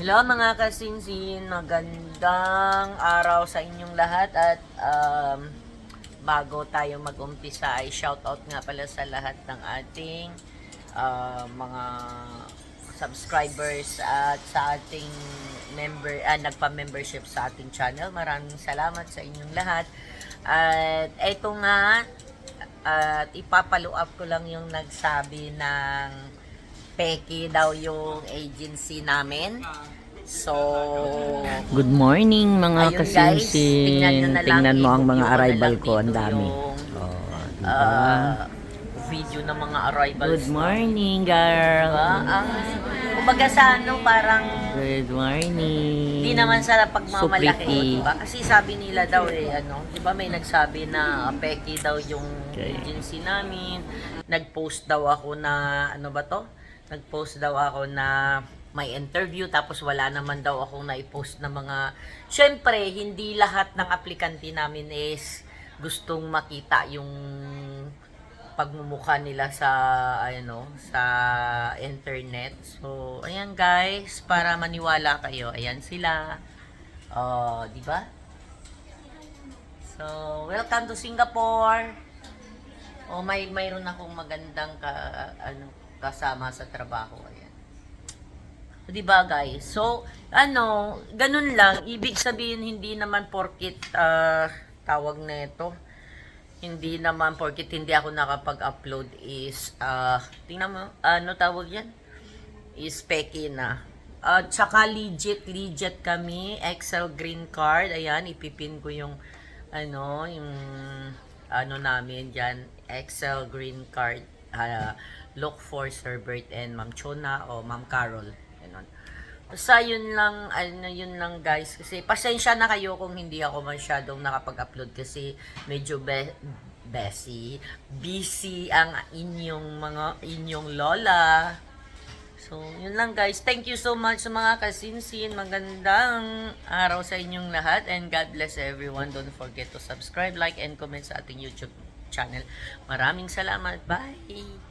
Hello mga kasinsin, magandang araw sa inyong lahat at bago tayo mag-umpisa ay shoutout nga pala sa lahat ng ating mga subscribers at sa ating nagpa-membership sa ating channel. Maraming salamat sa inyong lahat. At eto nga, at ipapalo up ko lang yung nagsabi ng peki daw yung agency namin. So, Good morning mga ayun guys, kasinsin. Tingnan mo ang mga arrival ko, ang dami. Video ng mga arrivals. Good morning, girl. Diba? Kumbaga sa parang Good morning. di naman sa pagmamalaki, So pretty. diba? Kasi sabi nila daw diba may nagsabi na peki daw yung agency namin. Nag-post daw ako na, Nag-post daw ako na may interview tapos wala naman daw akong na-post na mga... Syempre, hindi lahat ng aplikante namin is gustong makita yung pagmumukha nila sa sa internet. So, ayan guys, para maniwala kayo. Ayan sila. Di ba? So, welcome to Singapore. Mayroon akong magandang kasama sa trabaho. Ayan. So, di ba guys? So, ganun lang. Ibig sabihin, hindi naman porkit tawag nito. Hindi naman porkit hindi ako nakapag-upload is tingnan mo, tawag yan? Is peki na. Tsaka legit kami. Excel green card. Ayan, ipipin ko yung namin dyan. Excel green card. Look for Sir Bert and Ma'am Chona o Ma'am Carol. Ganun. Basta yun lang guys. Kasi pasensya na kayo kung hindi ako masyadong nakapag-upload kasi medyo busy ang inyong lola. So, yun lang guys. Thank you so much sa mga kasinsin. Magandang araw sa inyong lahat and God bless everyone. Don't forget to subscribe, like, and comment sa ating YouTube channel. Maraming salamat. Bye!